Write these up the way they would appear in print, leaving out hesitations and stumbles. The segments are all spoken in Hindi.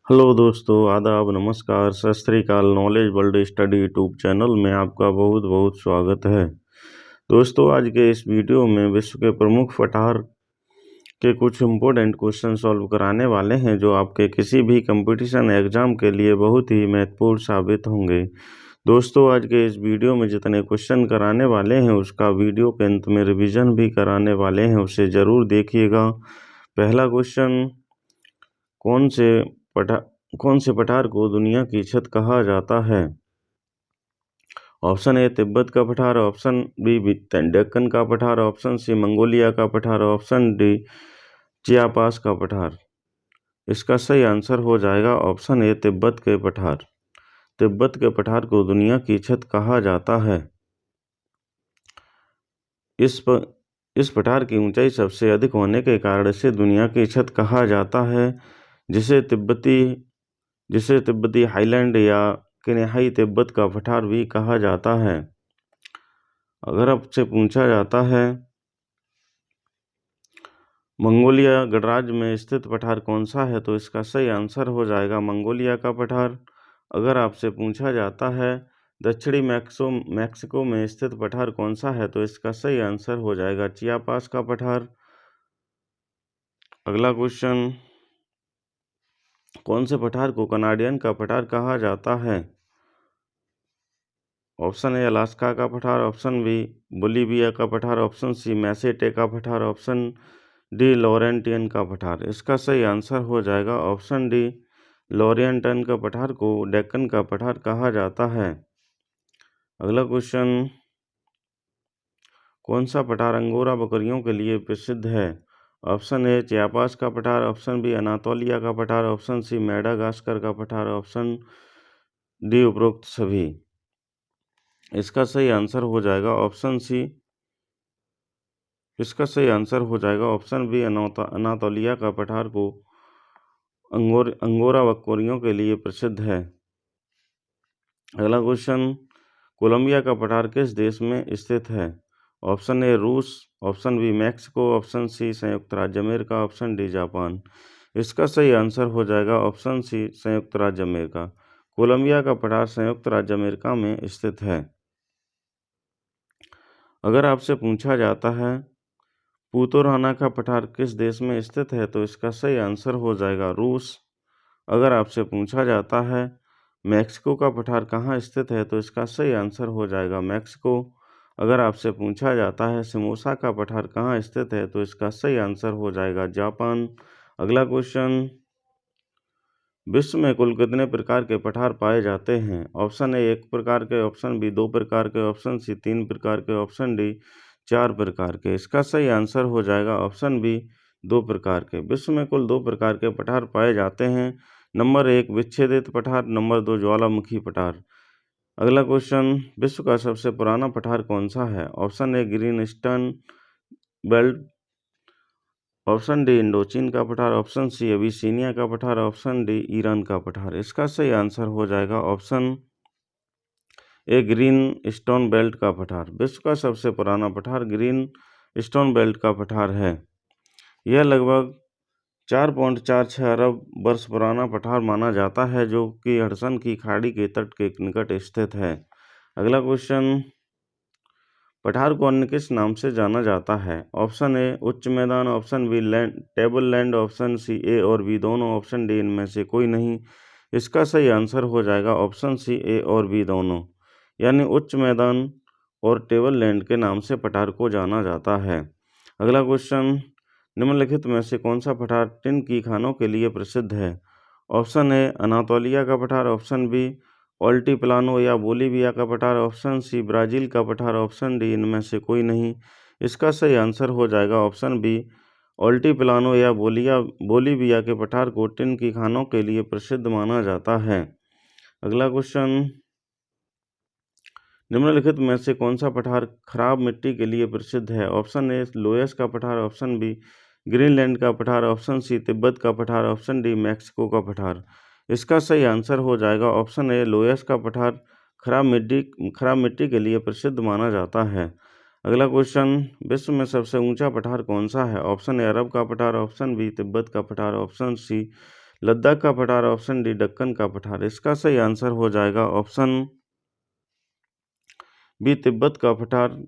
हेलो दोस्तों, आदाब, नमस्कार, सत श्री अकाल। Knowledge world study YouTube channel में आपका बहुत बहुत स्वागत है। दोस्तों, आज के इस वीडियो में विश्व के प्रमुख पठार के कुछ इम्पोर्टेंट क्वेश्चन सॉल्व कराने वाले हैं, जो आपके किसी भी कंपटीशन एग्जाम के लिए बहुत ही महत्वपूर्ण साबित होंगे। दोस्तों, आज के इस वीडियो में जितने क्वेश्चन कराने वाले हैं उसका वीडियो के अंत में रिवीजन भी कराने वाले हैं, उसे ज़रूर देखिएगा। पहला क्वेश्चन, कौन से पठार को दुनिया की छत कहा जाता है? ऑप्शन ए तिब्बत का पठार, ऑप्शन बी डेक्कन का पठार, ऑप्शन सी मंगोलिया का पठार, ऑप्शन डी चियापास का पठार। इसका सही आंसर हो जाएगा ऑप्शन ए तिब्बत के पठार। तिब्बत के पठार को दुनिया की छत कहा जाता है। इस पठार की ऊंचाई सबसे अधिक होने के कारण इसे दुनिया की छत कहा जाता है, जिसे तिब्बती हाईलैंड या किन्हाई तिब्बत का पठार भी कहा जाता है। अगर आपसे पूछा जाता है मंगोलिया गणराज्य में स्थित पठार कौन सा है, तो इसका सही आंसर हो जाएगा मंगोलिया का पठार। अगर आपसे पूछा जाता है दक्षिणी मैक्सिको में स्थित पठार कौन सा है, तो इसका सही आंसर हो जाएगा चियापास का पठार। अगला क्वेश्चन, कौन से पठार को कनाडियन का पठार कहा जाता है? ऑप्शन ए अलास्का का पठार, ऑप्शन बी बोलीविया का पठार, ऑप्शन सी मैसेटे का पठार, ऑप्शन डी लॉरेंटियन का पठार। इसका सही आंसर हो जाएगा ऑप्शन डी लॉरेंटियन का पठार को डेक्कन का पठार कहा जाता है। अगला क्वेश्चन, कौन सा पठार अंगोरा बकरियों के लिए प्रसिद्ध है? ऑप्शन ए चियापास का पठार, ऑप्शन बी अनातोलिया का पठार, ऑप्शन सी मेडागास्कर का पठार, ऑप्शन डी उपरोक्त सभी। इसका सही आंसर हो जाएगा ऑप्शन सी। इसका सही आंसर हो जाएगा ऑप्शन बी अनातोलिया का पठार को अंगोरा बकरियों के लिए प्रसिद्ध है। अगला क्वेश्चन, कोलंबिया का पठार किस देश में स्थित है? ऑप्शन ए रूस, option B Mexico, option C संयुक्त राज्य अमेरिका, ऑप्शन डी जापान। इसका सही आंसर हो जाएगा ऑप्शन सी संयुक्त राज्य अमेरिका। कोलंबिया का पठार संयुक्त राज्य अमेरिका में स्थित है। अगर आपसे पूछा जाता है पुतोराना का पठार किस देश में स्थित है, तो इसका सही आंसर हो जाएगा रूस। अगर आपसे पूछा जाता है मैक्सिको का पठार कहाँ स्थित है, तो इसका सही आंसर हो जाएगा मैक्सिको। अगर आपसे पूछा जाता है सिमोसा का पठार कहाँ स्थित है, तो इसका सही आंसर हो जाएगा जापान। अगला क्वेश्चन, विश्व में कुल कितने प्रकार के पठार पाए जाते हैं? ऑप्शन ए 1 प्रकार के, ऑप्शन बी 2 प्रकार के, ऑप्शन सी 3 प्रकार के, ऑप्शन डी 4 प्रकार के। इसका सही आंसर हो जाएगा ऑप्शन बी 2 प्रकार के। विश्व में कुल 2 प्रकार के पठार पाए जाते हैं। नंबर 1 विच्छेदित पठार, नंबर 2 ज्वालामुखी पठार। अगला क्वेश्चन, विश्व का सबसे पुराना पठार कौन सा है? ऑप्शन ए Greenstone belt, option D Indochine का पठार, ऑप्शन सी अबिसीनिया का पठार, ऑप्शन डी ईरान का पठार। इसका सही आंसर हो जाएगा option A green stone belt का पठार। विश्व का सबसे पुराना पठार ग्रीन स्टोन बेल्ट का पठार है। यह लगभग 4.46 अरब वर्ष पुराना पठार माना जाता है, जो कि हडसन की खाड़ी के तट के निकट स्थित है। अगला क्वेश्चन, पठार को अन्य किस नाम से जाना जाता है? ऑप्शन ए उच्च मैदान, option B tableland, option C A और बी दोनों, ऑप्शन डी इनमें से कोई नहीं। इसका सही आंसर हो जाएगा ऑप्शन सी ए और बी दोनों, यानी उच्च मैदान और टेबल लैंड के नाम से पठार को जाना जाता है। अगला क्वेश्चन, निम्नलिखित में से कौन सा पठार टिन की खानों के लिए प्रसिद्ध है? ऑप्शन ए अनातोलिया का पठार, ऑप्शन बी ऑल्टीप्लानो या बोलीविया का पठार, ऑप्शन सी ब्राज़ील का पठार, ऑप्शन डी इनमें से कोई नहीं। इसका सही आंसर हो जाएगा ऑप्शन बी ऑल्टीप्लानो या बोलीविया के पठार को टिन की खानों के लिए प्रसिद्ध माना जाता है। अगला क्वेश्चन, निम्नलिखित में से कौन सा पठार खराब मिट्टी के लिए प्रसिद्ध है? ऑप्शन ए लोयस का पठार, ऑप्शन बी ग्रीनलैंड का पठार, ऑप्शन सी तिब्बत का पठार, ऑप्शन डी मैक्सिको का पठार। इसका सही आंसर हो जाएगा ऑप्शन ए लोयस का पठार खराब मिट्टी के लिए प्रसिद्ध माना जाता है। अगला क्वेश्चन, विश्व में सबसे ऊंचा पठार कौन सा है? ऑप्शन ए अरब का पठार, ऑप्शन बी तिब्बत का पठार, ऑप्शन सी लद्दाख का पठार, ऑप्शन डी दक्कन का पठार। इसका सही आंसर हो जाएगा ऑप्शन बी तिब्बत का पठार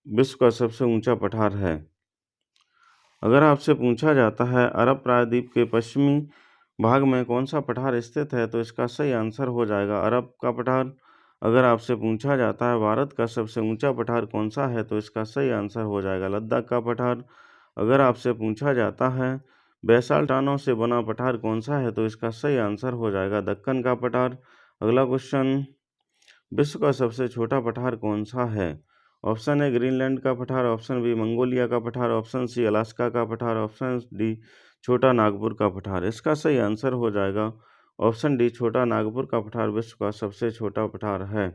विश्व का सबसे ऊंचा पठार है। अगर आपसे पूछा जाता है अरब प्रायद्वीप के पश्चिमी भाग में कौन सा पठार स्थित है तो इसका सही आंसर हो जाएगा अरब का पठार। अगर आपसे पूछा जाता है भारत का सबसे ऊंचा पठार कौन सा है तो इसका सही आंसर हो जाएगा लद्दाख का पठार। अगर आपसे पूछा जाता है बेसाल्ट चट्टानों से बना पठार कौन सा है तो इसका सही आंसर हो जाएगा दक्कन का पठार। अगला क्वेश्चन, विश्व का सबसे छोटा पठार कौन सा है? ऑप्शन ए ग्रीनलैंड का पठार, ऑप्शन बी मंगोलिया का पठार, ऑप्शन सी अलास्का का पठार, ऑप्शन डी छोटा नागपुर का पठार। इसका सही आंसर हो जाएगा ऑप्शन डी छोटा नागपुर का पठार विश्व का सबसे छोटा पठार है।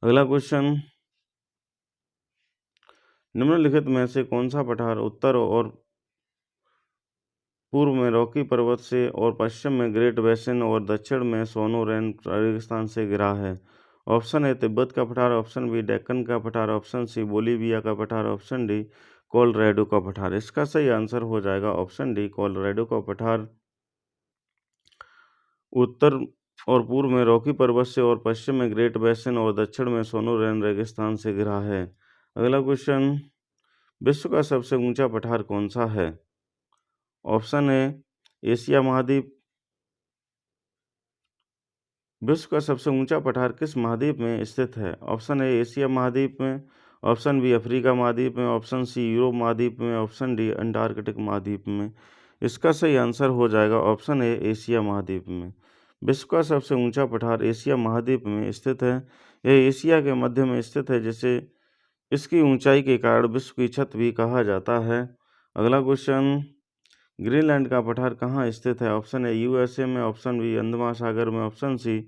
अगला क्वेश्चन, निम्नलिखित में से कौन सा पठार उत्तर और पूर्व में रॉकी पर्वत से और पश्चिम में ग्रेट बेसिन और दक्षिण में सोनोरेन रेगिस्तान से घिरा है? ऑप्शन ए तिब्बत का पठार, ऑप्शन बी डेक्कन का पठार, ऑप्शन सी बोलीविया का पठार, ऑप्शन डी कोलोराडो का पठार। इसका सही आंसर हो जाएगा ऑप्शन डी कोलोराडो का पठार उत्तर और पूर्व में रॉकी पर्वत से और पश्चिम में ग्रेट बेसिन और दक्षिण में सोनोरेन रेगिस्तान से घिरा है। अगला क्वेश्चन, विश्व का सबसे ऊंचा पठार कौन सा है? ऑप्शन ए एशिया महाद्वीप। विश्व का सबसे ऊंचा पठार किस महाद्वीप में स्थित है? ऑप्शन ए एशिया महाद्वीप में, ऑप्शन बी अफ्रीका महाद्वीप में, ऑप्शन सी यूरोप महाद्वीप में, ऑप्शन डी अंटार्कटिक महाद्वीप में। इसका सही आंसर हो जाएगा ऑप्शन ए एशिया महाद्वीप में। विश्व का सबसे ऊंचा पठार एशिया महाद्वीप में स्थित है। यह एशिया के मध्य में स्थित है जिसे इसकी ऊंचाई के कारण विश्व की छत भी कहा जाता है। अगला क्वेश्चन, ग्रीनलैंड का पठार कहाँ स्थित है? ऑप्शन ए यूएसए में, ऑप्शन बी अंड महासागर में, ऑप्शन सी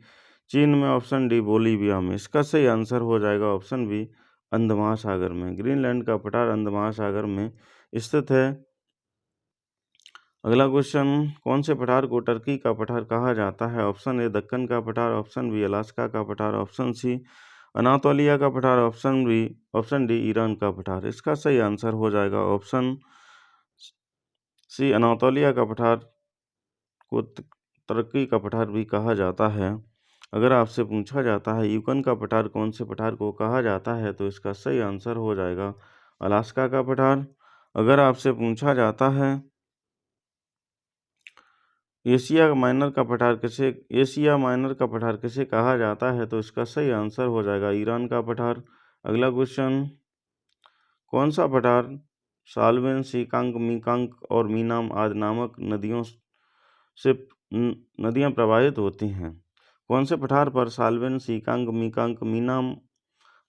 चीन में, ऑप्शन डी बोलीविया में। इसका सही आंसर हो जाएगा ऑप्शन बी अंड महासागर में। ग्रीनलैंड का पठार अंड महासागर में स्थित है। अगला क्वेश्चन, कौन से पठार को टर्की का पठार कहा जाता है? ऑप्शन ए दक्कन का पठार, ऑप्शन बी अलास्का का पठार, ऑप्शन सी अनातोलिया का पठार, ऑप्शन डी ईरान का पठार। इसका सही आंसर हो जाएगा ऑप्शन सी अनातोलिया का पठार को टर्की का पठार भी कहा जाता है। अगर आपसे पूछा जाता है यूकन का पठार कौन से पठार को कहा जाता है तो इसका सही आंसर हो जाएगा अलास्का का पठार। अगर आपसे पूछा जाता है एशिया माइनर का पठार किसे कहा जाता है तो इसका सही आंसर हो जाएगा ईरान का पठार। अगला क्वेश्चन, कौन सा पठार साल्वेन, सीकांग, मीकांग और मीनाम आदि नामक से नदियां प्रवाहित होती हैं? कौन से पठार पर साल्वेन, सीकांग, मीकांग, मीनाम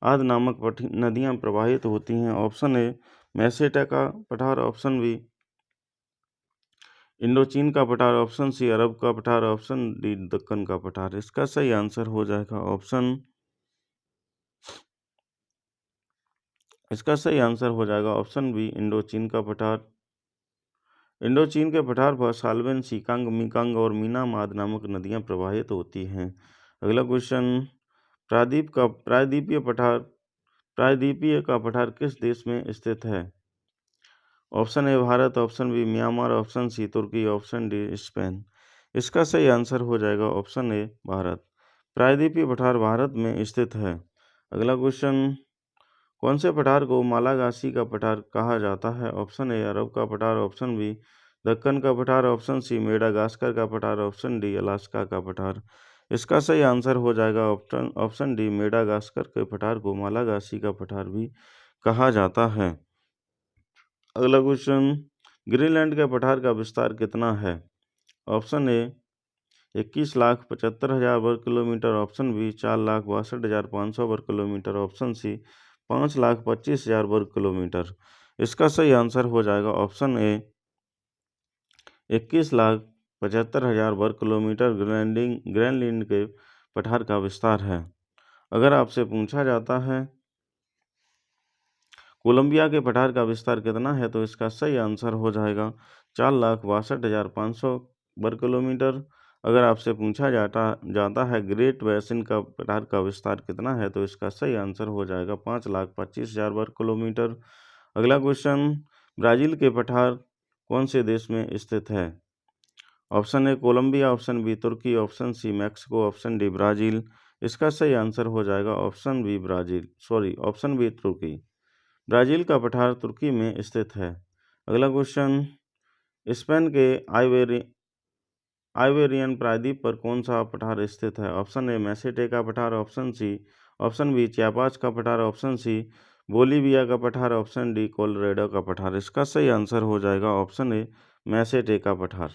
आदि नामक नदियां प्रवाहित होती हैं? ऑप्शन ए मैसेटा का पठार, ऑप्शन बी इंडोचीन का पठार, ऑप्शन सी अरब का पठार, ऑप्शन डी दक्कन का पठार। इसका सही आंसर हो जाएगा ऑप्शन बी इंडोचीन का पठार। इंडोचीन के पठार पर साल्वेन, सीकांग, मीकांग और मीनाम आदि नामक नदियां प्रवाहित होती हैं। अगला क्वेश्चन, प्रायद्वीपीय का पठार किस देश में स्थित है? Option A Bharat, option B Myanmar, option C तुर्की, ऑप्शन डी स्पेन। इसका सही आंसर हो जाएगा ऑप्शन ए भारत। प्रायद्वीपीय पठार भारत में स्थित है। अगला क्वेश्चन, कौन से पठार को मालागासी का पठार कहा जाता है? ऑप्शन ए अरब का पठार, ऑप्शन बी दक्कन का पठार, ऑप्शन सी मेडागास्कर का पठार, ऑप्शन डी अलास्का का पठार। इसका सही आंसर हो जाएगा ऑप्शन डी मेडागास्कर के पठार को मालागासी का पठार भी कहा जाता है। अगला क्वेश्चन, ग्रीनलैंड के पठार का विस्तार कितना है? ऑप्शन ए 21,75,000 वर्ग किलोमीटर, ऑप्शन बी 4,62,500 वर्ग किलोमीटर, ऑप्शन सी 5,25,000 वर्ग किलोमीटर। इसका सही आंसर हो जाएगा ऑप्शन ए 21,75,000 वर्ग किलोमीटर ग्रीनलैंड के पठार का विस्तार है। अगर आपसे पूछा जाता है कोलंबिया के पठार का विस्तार कितना है तो इसका सही आंसर हो जाएगा 4,62,500 वर्ग किलोमीटर। अगर आपसे पूछा जाता है ग्रेट बेसिन का पठार का विस्तार कितना है तो इसका सही आंसर हो जाएगा 5,25,000 वर्ग किलोमीटर। अगला क्वेश्चन, ब्राज़ील के पठार कौन से देश में स्थित है? Option A Colombia, option B तुर्की, option C Mexico, option D Brazil. इसका सही आंसर हो जाएगा option B Brazil, sorry option B तुर्की। ब्राज़ील का पठार तुर्की में स्थित है। अगला क्वेश्चन, स्पेन के आइबेरियन प्रायद्वीप पर कौन सा पठार स्थित है? ऑप्शन ए मैसेटे का पठार, ऑप्शन बी चियापास का पठार, ऑप्शन सी बोलीविया का पठार, ऑप्शन डी कोलोराडो का पठार। इसका सही आंसर हो जाएगा ऑप्शन ए मैसेटे का पठार।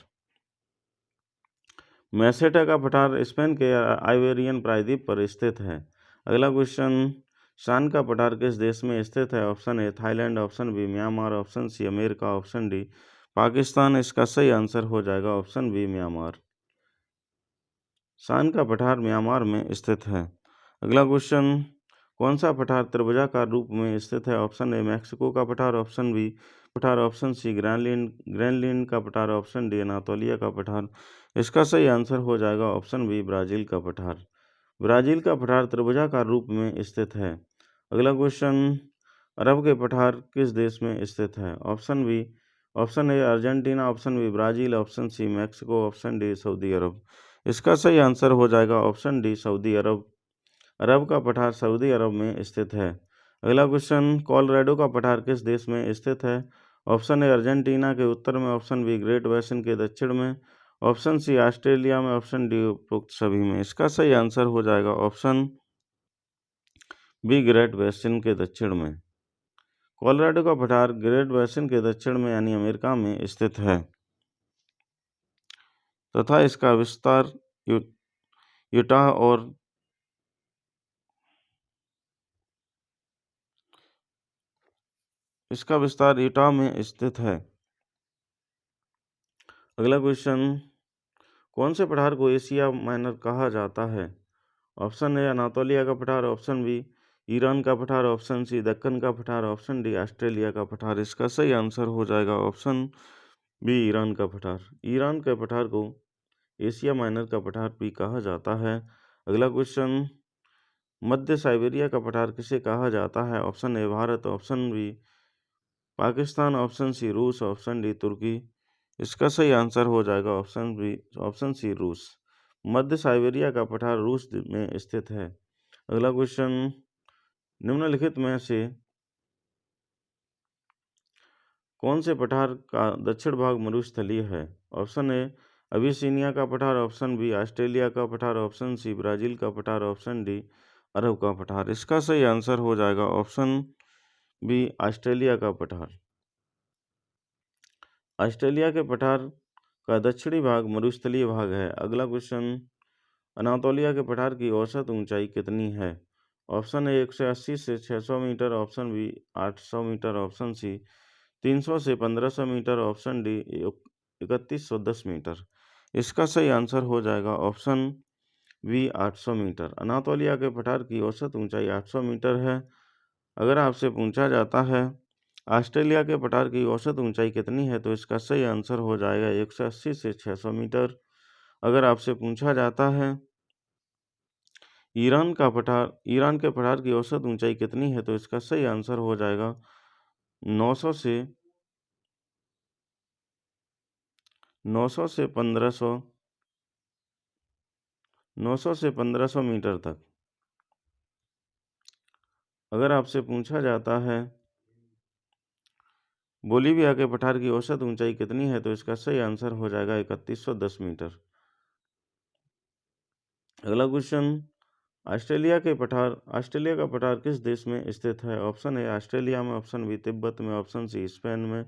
मैसेटा का पठार स्पेन के आइबेरियन प्रायद्वीप पर स्थित है। अगला क्वेश्चन, शान का पठार किस देश में स्थित है? Option A Thailand, option B Myanmar, option C America, option D Pakistan. इसका सही आंसर हो जाएगा ऑप्शन बी म्यांमार। शान का पठार म्यांमार में स्थित है। अगला क्वेश्चन, कौन सा पठार त्रिभुजाकार रूप में स्थित है? ऑप्शन ए मैक्सिको का पठार, ऑप्शन बी पठार, ऑप्शन सी ग्रैनलैंड का पठार, ऑप्शन डी अनातोलिया का पठार। इसका सही आंसर हो जाएगा ऑप्शन बी ब्राज़ील का पठार। ब्राज़ील का पठार त्रिभुजाकार रूप में स्थित है। अगला क्वेश्चन, अरब के पठार किस देश में स्थित है? Option A Argentina, option B Brazil, option C Mexico, option D सऊदी अरब। इसका सही आंसर हो जाएगा ऑप्शन डी सऊदी अरब। अरब का पठार सऊदी अरब में स्थित है। अगला क्वेश्चन, कोलोराडो का पठार किस देश में स्थित है? ऑप्शन ए अर्जेंटीना के उत्तर में, ऑप्शन बी ग्रेट बेसिन के दक्षिण में, ऑप्शन सी ऑस्ट्रेलिया में, ऑप्शन डी उपरोक्त सभी में। इसका सही आंसर हो जाएगा ऑप्शन बी ग्रेट बेसिन के दक्षिण में। कोलोराडो का पठार ग्रेट बेसिन के दक्षिण में यानी अमेरिका में स्थित है तथा इसका विस्तार यूटाह और यूटाह में स्थित है। अगला क्वेश्चन, कौन से पठार को एशिया माइनर कहा जाता है? ऑप्शन ए अनातोलिया का पठार, ऑप्शन बी ईरान का पठार, ऑप्शन सी दक्कन का पठार, ऑप्शन डी ऑस्ट्रेलिया का पठार। इसका सही आंसर हो जाएगा ऑप्शन बी ईरान का पठार। ईरान के पठार को एशिया माइनर का पठार भी कहा जाता है। अगला क्वेश्चन, मध्य साइबेरिया का पठार किसे कहा जाता है? Option A Bharat, option B Pakistan, option C रूस, ऑप्शन डी तुर्की। इसका सही आंसर हो जाएगा ऑप्शन सी रूस। मध्य साइबेरिया का पठार रूस में स्थित है। अगला क्वेश्चन, निम्नलिखित में से कौन से पठार का दक्षिण भाग मरुस्थलीय है? ऑप्शन ए अबिसिनिया का पठार, ऑप्शन बी ऑस्ट्रेलिया का पठार, ऑप्शन सी ब्राज़ील का पठार, ऑप्शन डी अरब का पठार। इसका सही आंसर हो जाएगा ऑप्शन बी ऑस्ट्रेलिया का पठार। ऑस्ट्रेलिया के पठार का दक्षिणी भाग मरुस्थलीय भाग है। अगला क्वेश्चन, अनातोलिया के पठार की औसत ऊंचाई कितनी है? ऑप्शन ए 180 से 600 metre, option B 800 metre, option C 300 से 1500 मीटर, ऑप्शन डी 3110 मीटर। इसका सही आंसर हो जाएगा ऑप्शन बी 800 मीटर। अनातोलिया के पठार की औसत ऊंचाई 800 मीटर है। अगर आपसे पूछा जाता है ऑस्ट्रेलिया के पठार की औसत ऊंचाई कितनी है, तो इसका सही आंसर हो जाएगा 180 से 600 मीटर। अगर आपसे पूछा जाता है ईरान के पठार की औसत ऊंचाई कितनी है, तो इसका सही आंसर हो जाएगा 900 से 1500 मीटर तक। अगर आपसे पूछा जाता है बोलीविया के पठार की औसत ऊंचाई कितनी है, तो इसका सही आंसर हो जाएगा 3110 मीटर। अगला क्वेश्चन, ऑस्ट्रेलिया का पठार किस देश में स्थित है? ऑप्शन ए ऑस्ट्रेलिया में, ऑप्शन बी तिब्बत में, ऑप्शन सी स्पेन में,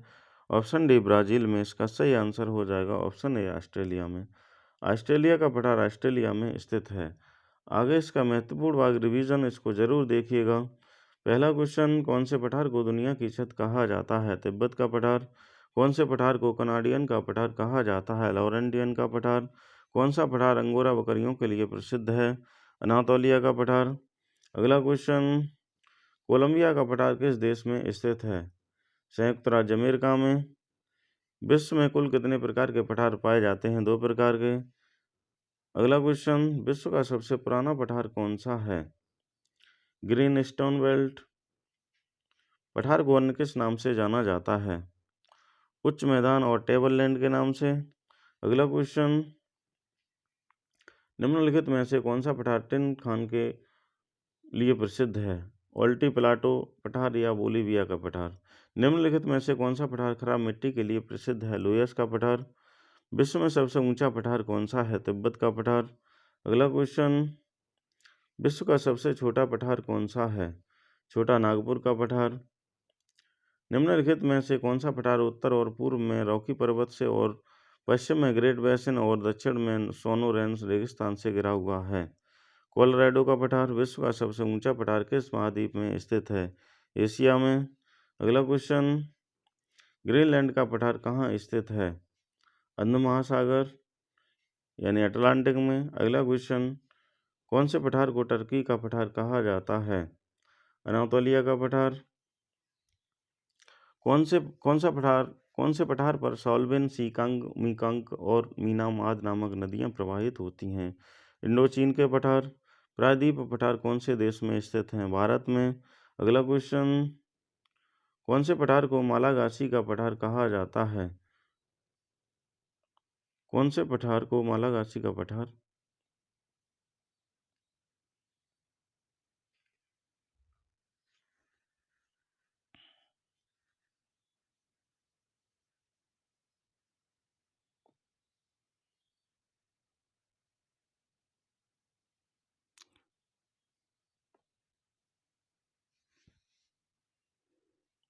ऑप्शन डी ब्राज़ील में। इसका सही आंसर हो जाएगा ऑप्शन ए ऑस्ट्रेलिया में। ऑस्ट्रेलिया का पठार ऑस्ट्रेलिया में स्थित है। आगे इसका महत्वपूर्ण भाग रिवीजन, इसको जरूर देखिएगा। पहला क्वेश्चन, कौन से पठार को दुनिया की छत कहा जाता है? तिब्बत का पठार। कौन से पठार को कनाडियन का पठार कहा जाता है? लॉरेंटियन का पठार। कौन सा पठार अंगोरा बकरियों के लिए प्रसिद्ध है? अनातोलिया का पठार। अगला क्वेश्चन, कोलंबिया का पठार किस देश में स्थित है? संयुक्त राज्य अमेरिका में। विश्व में कुल कितने प्रकार के पठार पाए जाते हैं? 2 प्रकार के। अगला क्वेश्चन, विश्व का सबसे पुराना पठार कौन सा है? Green stone belt. पठार को अन्य किस नाम से जाना जाता है? उच्च मैदान और टेबल लैंड के नाम से, अगला क्वेश्चन, निम्नलिखित में से कौन सा पठार टिन खान के लिए प्रसिद्ध है? ओल्टी प्लाटो पठार या बोलीविया का पठार? निम्नलिखित में से कौन सा पठार खराब मिट्टी के लिए प्रसिद्ध है? लोयस का पठार? विश्व में सबसे ऊंचा पठार कौन सा है? तिब्बत का पठार? अगला क्वेश्चन, विश्व का सबसे छोटा पठार कौन सा है? छोटा नागपुर का पठार? निम्नलिखित में से कौन सा पठार उत्तर और पूर्व में रॉकी पर्वत से और पश्चिम में ग्रेट बेसिन और दक्षिण में सोनोरेंस रेगिस्तान से घिरा हुआ है? कोलोराडो का पठार? विश्व का सबसे ऊंचा पठार किस महाद्वीप में स्थित है? एशिया में। अगला क्वेश्चन, ग्रीनलैंड का पठार कहाँ स्थित है? अंध महासागर यानी अटलांटिक में। अगला क्वेश्चन, कौन से पठार को टर्की का पठार कहा जाता है? अनातोलिया का पठार? कौन से पठार पर सॉल्वेन, सीकांग, मीकांग और मीनामाद नामक नदियां प्रवाहित होती हैं? इंडोचीन के पठार? प्रायद्वीप पठार कौन से देश में स्थित हैं? भारत में। अगला क्वेश्चन, कौन से पठार को मालागासी का पठार कहा जाता है? कौन से पठार को मालागासी का पठार?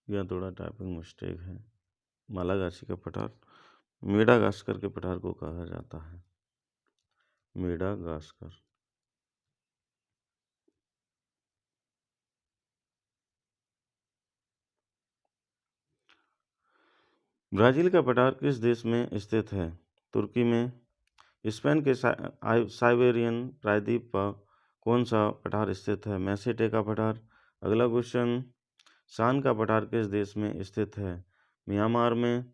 यह थोड़ा टाइपिंग मिस्टेक है। मालागासी का पठार मेडागास्कर के पठार को कहा जाता है। मेडागास्कर। ब्राजील का पठार किस देश में स्थित है? तुर्की में। स्पेन के साइबेरियन प्रायद्वीप पर कौन सा पठार स्थित है? मैसेटे का पठार। अगला क्वेश्चन, शान का पठार किस देश में स्थित है? म्यांमार में।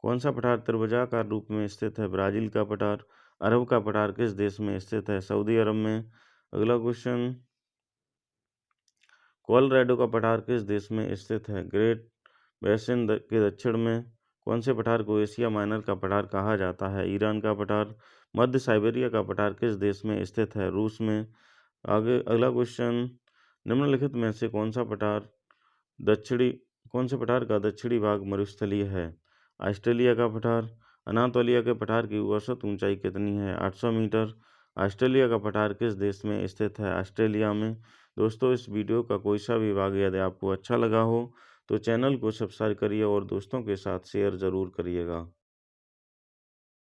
कौन सा पठार त्रिभुजाकार रूप में स्थित है? ब्राजील का पठार। अरब का पठार किस देश में स्थित है? सऊदी अरब में। अगला क्वेश्चन, कोलोराडो का पठार किस देश में स्थित है? ग्रेट बेसिन के दक्षिण में। कौन से पठार को एशिया माइनर का पठार कहा जाता है? ईरान का पठार। मध्य साइबेरिया का पठार किस देश में स्थित है? रूस में। आगे अगला क्वेश्चन, निम्नलिखित में से दक्षिणी कौन से पठार का दक्षिणी भाग मरुस्थलीय है? ऑस्ट्रेलिया का पठार। अनातोलिया के पठार की औसत ऊंचाई कितनी है? 800 मीटर। ऑस्ट्रेलिया का पठार किस देश में स्थित है? ऑस्ट्रेलिया में। दोस्तों, इस वीडियो का कोई सा भी भाग यदि आपको अच्छा लगा हो तो चैनल को सब्सक्राइब करिए और दोस्तों के साथ शेयर ज़रूर करिएगा।